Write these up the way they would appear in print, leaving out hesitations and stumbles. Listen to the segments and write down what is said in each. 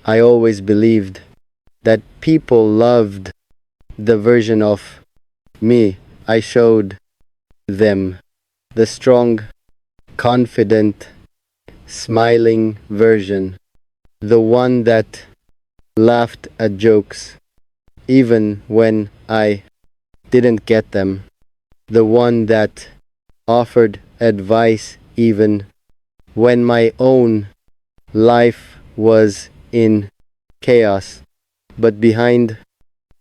I always believed that people loved the version of me I showed them, the strong, confident, smiling version, the one that laughed at jokes even when I didn't get them, the one that offered advice even when my own life was in chaos. But behind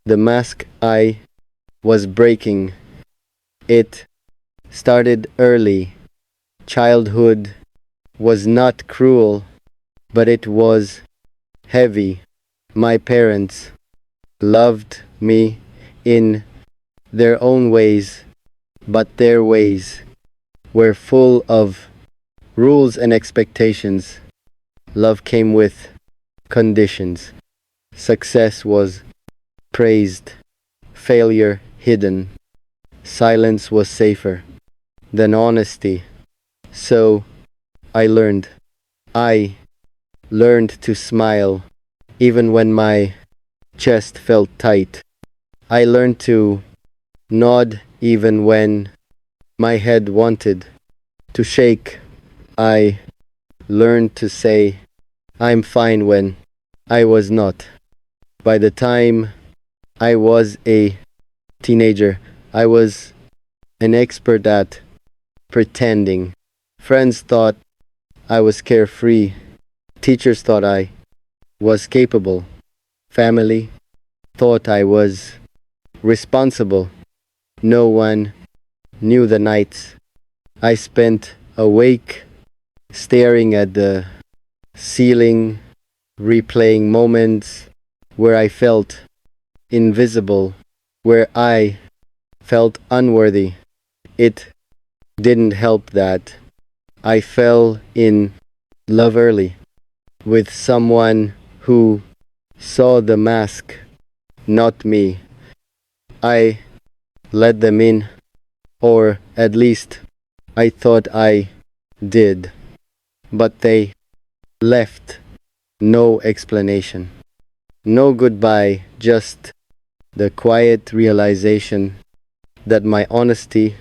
the mask I was breaking, it started early. Childhood was not cruel, but it was heavy. My parents loved me in their own ways, but their ways were full of rules and expectations. Love came with conditions. Success was praised, failure hidden. Silence was safer than honesty. So I learned. I learned to smile even when my chest felt tight. I learned to nod even when my head wanted to shake. I learned to say, I'm fine when I was not. By the time I was a teenager, I was an expert at pretending. Friends thought I was carefree. Teachers thought I was capable. Family thought I was responsible. No one knew the nights I spent awake, staring at the ceiling, replaying moments where I felt invisible, where I felt unworthy. It didn't help that I fell in love early with someone who saw the mask, not me. I let them in, or at least I thought I did. But they left. No explanation. No goodbye, just the quiet realization that my honesty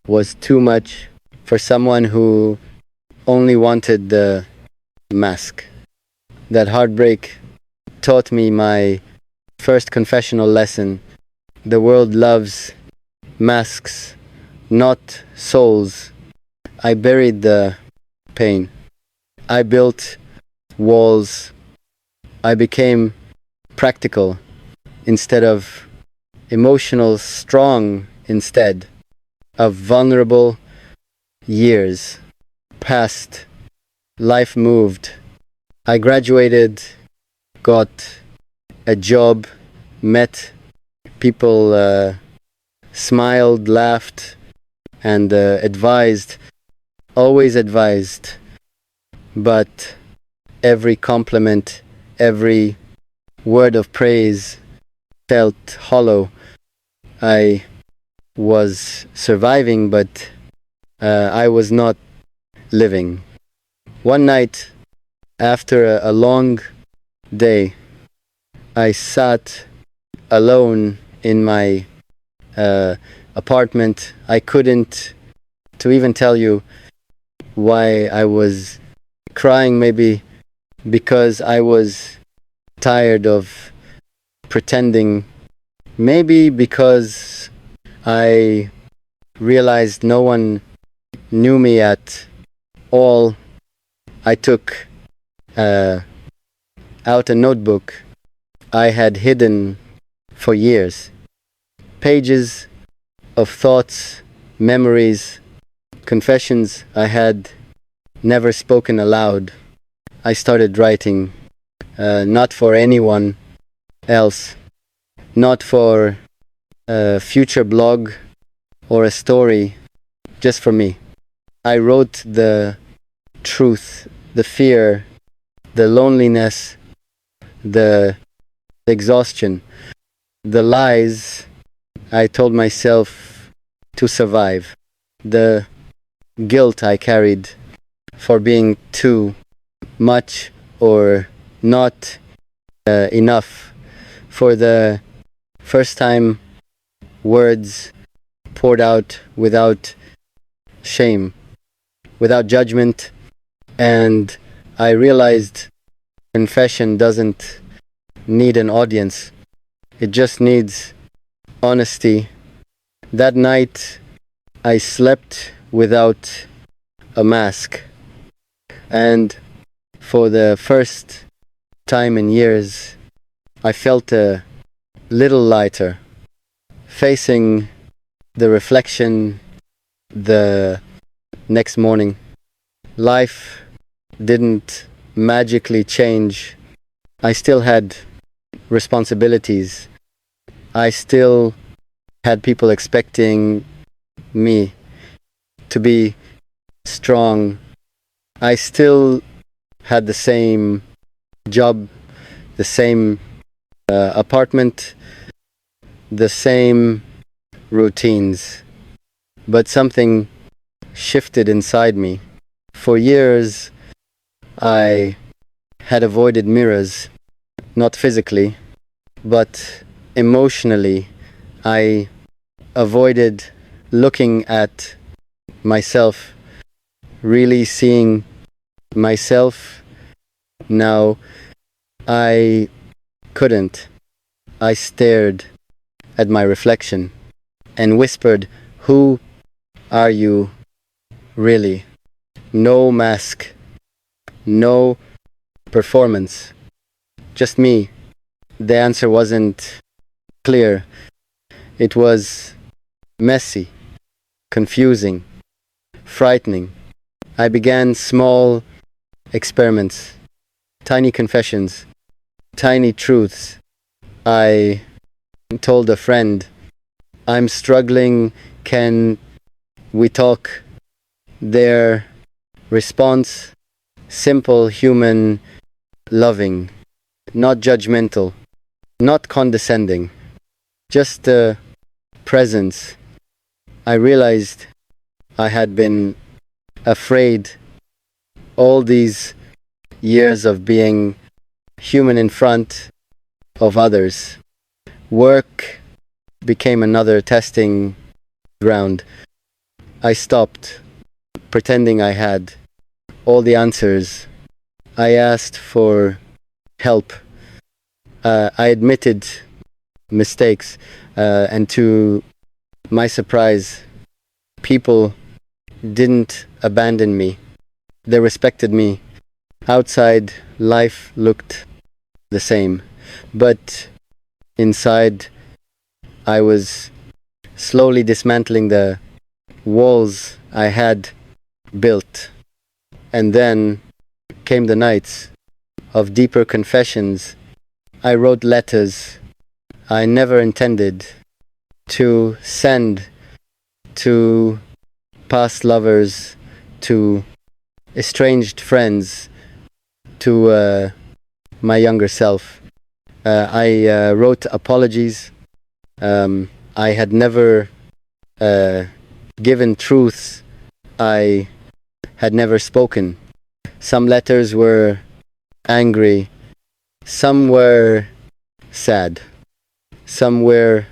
was too much for someone who only wanted the mask. That heartbreak taught me my first confessional lesson. The world loves masks, not souls. I buried the pain. I built walls. I became practical instead of emotional, strong instead of vulnerable. Years passed. Life moved. I graduated, got a job, met people, smiled, laughed, and advised, always advised. But every compliment, every word of praise felt hollow. I was surviving, but I was not living. One night, after a long day, I sat alone in my apartment. I couldn't to even tell you why I was crying, maybe because I was tired of pretending, maybe because I realized no one knew me at all. I took out a notebook I had hidden for years. Pages of thoughts, memories, confessions I had never spoken aloud. I started writing, not for anyone else, not for a future blog or a story, just for me. I wrote the truth, the fear, the loneliness, the exhaustion, the lies I told myself to survive, the guilt I carried for being too much or not enough. For the first time, words poured out without shame, without judgment, and I realized confession doesn't need an audience. It just needs honesty. That night, I slept without a mask, and for the first time in years, I felt a little lighter. Facing the reflection the next morning, life didn't magically change. I still had responsibilities. I still had people expecting me to be strong. I still had the same job, the same apartment, the same routines. But something shifted inside me. For years, I had avoided mirrors, not physically, but emotionally. I avoided looking at myself, really seeing myself. Now I couldn't. I stared at my reflection and whispered, "Who are you really?" No mask, no performance, just me. The answer wasn't clear. It was messy, confusing, frightening. I began small experiments, tiny confessions, tiny truths. I told a friend, "I'm struggling, can we talk?" Their response, simple, human, loving, not judgmental, not condescending, just a presence. I realized I had been afraid all these years of being human in front of others. Work became another testing ground. I stopped pretending I had all the answers. I asked for help. I admitted mistakes, and to my surprise, people didn't abandon me. They respected me. Outside, life looked the same, but inside, I was slowly dismantling the walls I had built. And then came the nights of deeper confessions. I wrote letters I never intended to send to past lovers, to estranged friends, to my younger self. I wrote apologies. I had never given truths I had never spoken. Some letters were angry, some were sad, some were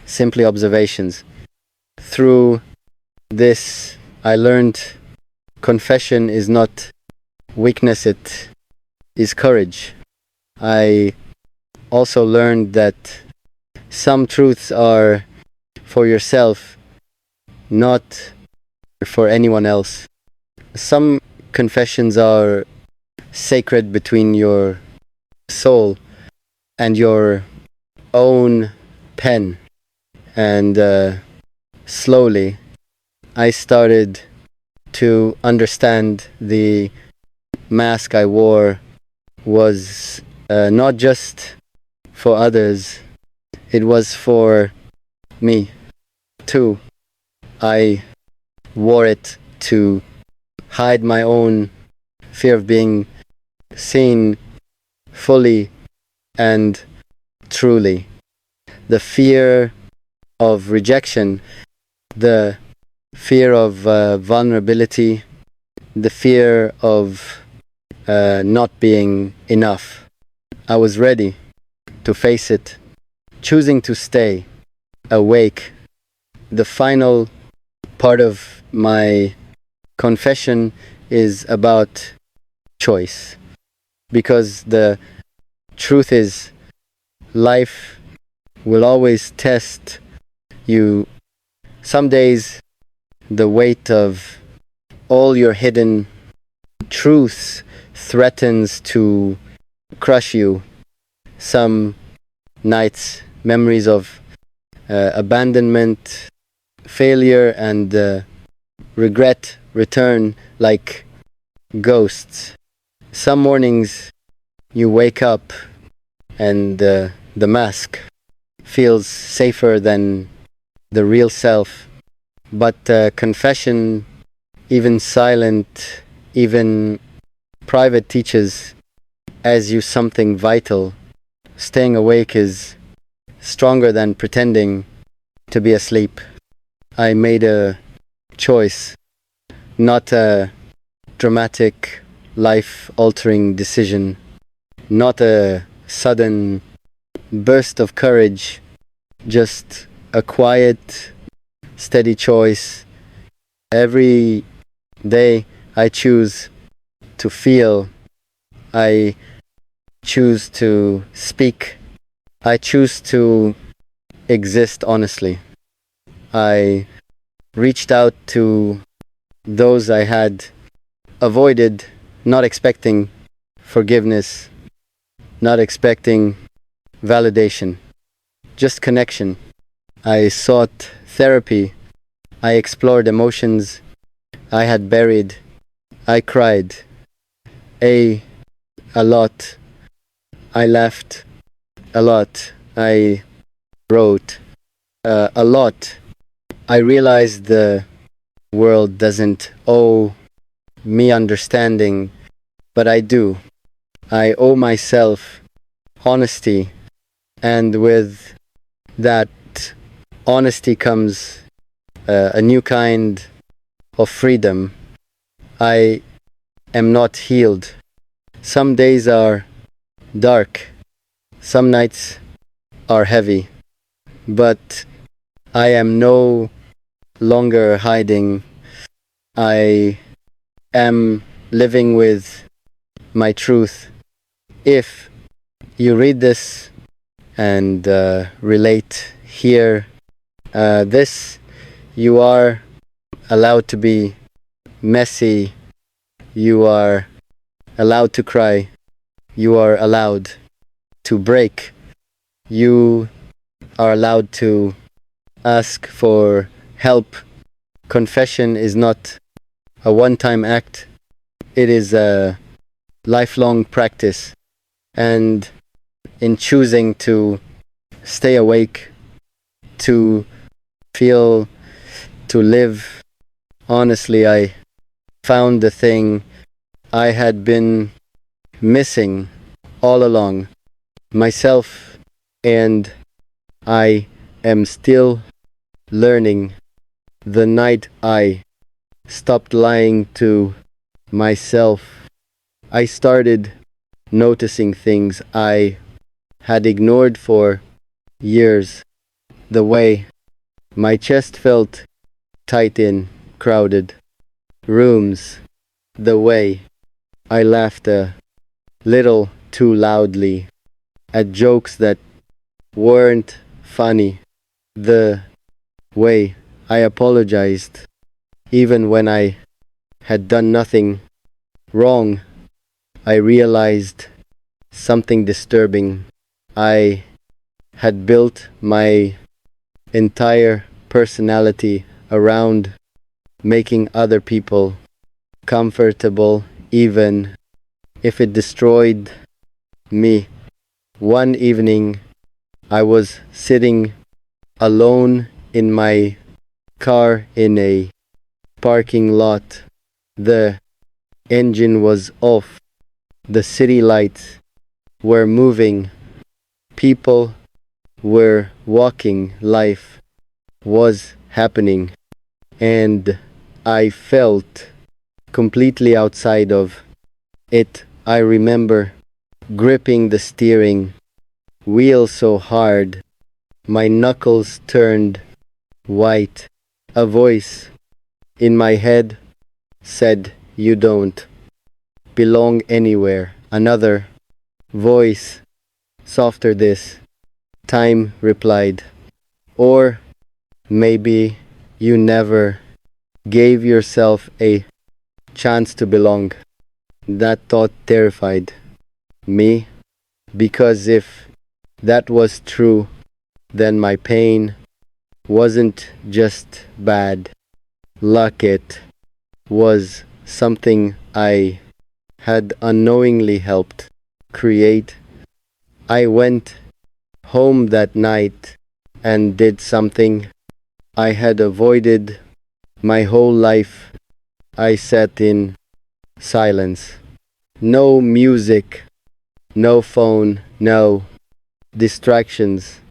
simply observations. Through this, I learned confession is not weakness, it is courage. I also learned that some truths are for yourself, not for anyone else. Some confessions are sacred between your soul and your own pen. And slowly, I started to understand the mask I wore was not just for others, it was for me too. I wore it to hide my own fear of being seen fully and truly. The fear of rejection, the fear of vulnerability, the fear of not being enough. I was ready to face it, choosing to stay awake. The final part of my confession is about choice. Because the truth is, life will always test you. Some days, the weight of all your hidden truths threatens to crush you. Some nights, memories of abandonment, failure, and regret return like ghosts. Some mornings you wake up and the mask feels safer than the real self. But confession, even silent, even private, teaches as you something vital. Staying awake is stronger than pretending to be asleep. I made a choice, not a dramatic, life-altering decision, not a sudden burst of courage, just a quiet, steady choice. Every day I choose to feel, I choose to speak, I choose to exist honestly. I reached out to those I had avoided, not expecting forgiveness, not expecting validation, just connection. I sought therapy. I explored emotions I had buried. I cried a lot. I laughed a lot. I wrote a lot. I realized the world doesn't owe me understanding, but I do. I owe myself honesty, and with that honesty comes a new kind of freedom. I am not healed. Some days are dark, some nights are heavy, but I am no longer hiding. I am living with my truth. If you read this and relate here, this, you are allowed to be messy, you are allowed to cry, you are allowed to break, you are allowed to ask for help. Confession is not a one-time act, it is a lifelong practice. And in choosing to stay awake, to feel, to live honestly, I found the thing I had been missing all along, myself, and I am still learning. The night I stopped lying to myself, I started noticing things I had ignored for years. The way my chest felt tight in crowded rooms. The way I laughed a little too loudly at jokes that weren't funny. The way I apologized even when I had done nothing wrong. I realized something disturbing. I had built my entire personality around making other people comfortable, even if it destroyed me. One evening, I was sitting alone in my car in a parking lot. The engine was off. The city lights were moving. People were walking. Life was happening. And I felt completely outside of it. I remember gripping the steering wheel so hard my knuckles turned white. A voice in my head said, "You don't belong anywhere." Another voice, softer this time, replied, "Or maybe you never gave yourself a chance to belong." That thought terrified me because if that was true, then my pain wasn't just bad luck, it was something I had unknowingly helped create. I went home that night and did something I had avoided my whole life. I sat in silence. No music, no phone, no distractions,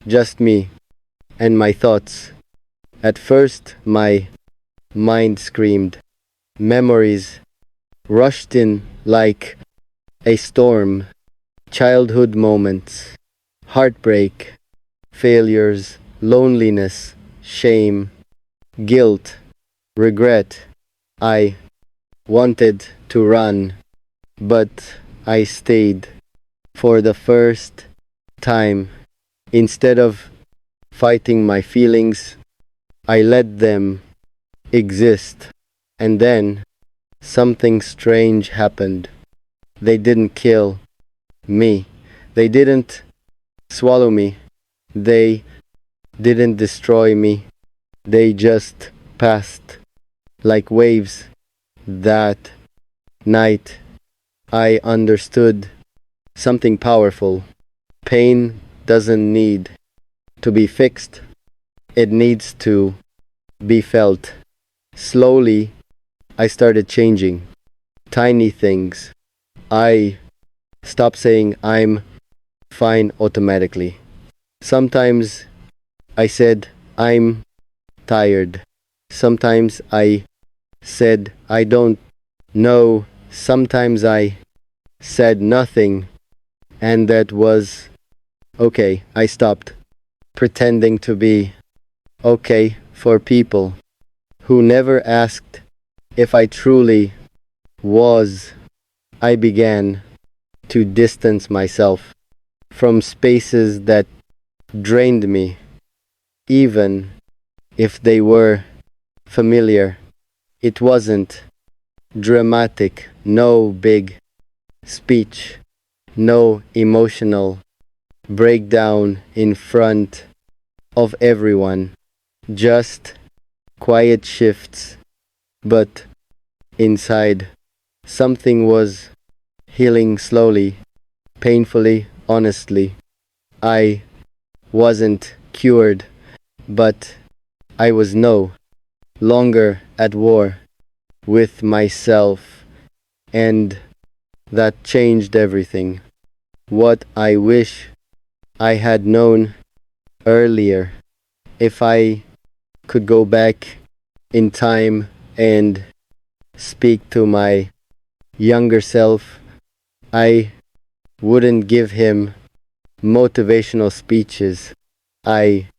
just me and my thoughts. At first, my mind screamed. Memories rushed in like a storm. Childhood moments, heartbreak, failures, loneliness, shame, guilt, regret. I wanted to run, but I stayed. For the first time, instead of fighting my feelings, I let them exist. And then something strange happened. They didn't kill me. They didn't swallow me. They didn't destroy me. They just passed like waves. That night, I understood something powerful. Pain doesn't need to be fixed, it needs to be felt. Slowly, I started changing. Tiny things. I stopped saying I'm fine automatically. Sometimes I said I'm tired. Sometimes I said I don't know. Sometimes I said nothing, and that was okay. I stopped pretending to be okay for people who never asked if I truly was. I began to distance myself from spaces that drained me, even if they were familiar. It wasn't dramatic, no big speech, no emotional breakdown in front of everyone, just quiet shifts. But inside, something was healing slowly, painfully, honestly. I wasn't cured, but I was no longer at war with myself, and that changed everything. What I wish I had known earlier, if I could go back in time and speak to my younger self, I wouldn't give him motivational speeches. I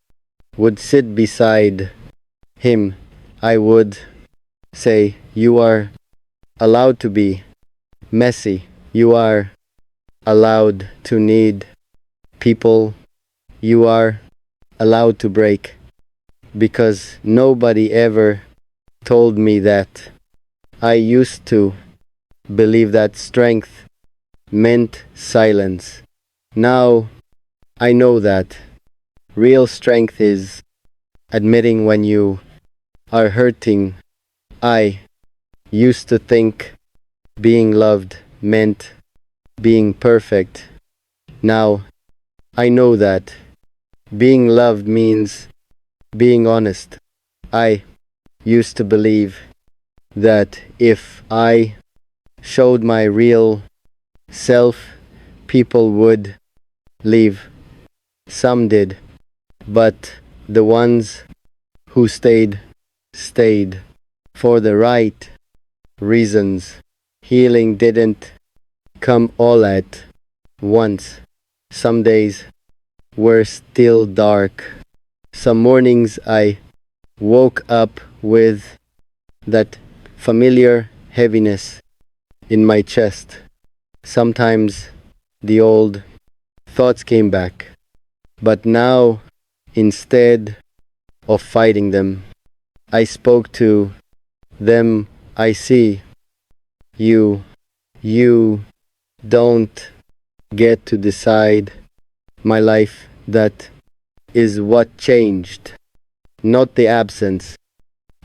would sit beside him. I would say, "You are allowed to be messy. You are allowed to need people. You are allowed to break." Because nobody ever told me that. I used to believe that strength meant silence. Now I know that real strength is admitting when you are hurting. I used to think being loved meant being perfect. Now I know that being loved means being honest. I used to believe that if I showed my real self, people would leave. Some did, but the ones who stayed, stayed for the right reasons. Healing didn't come all at once. Some days were still dark. Some mornings I woke up with that familiar heaviness in my chest. Sometimes the old thoughts came back, but now, instead of fighting them, I spoke to them. I see you. You don't get to decide my life. That is what changed. Not the absence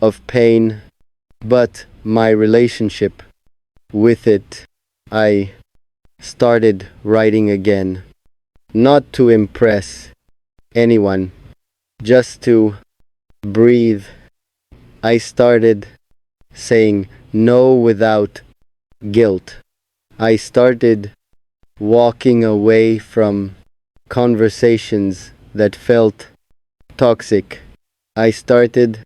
of pain, but my relationship with it. I started writing again, not to impress anyone, just to breathe. I started saying no without guilt. I started walking away from conversations that felt toxic. I started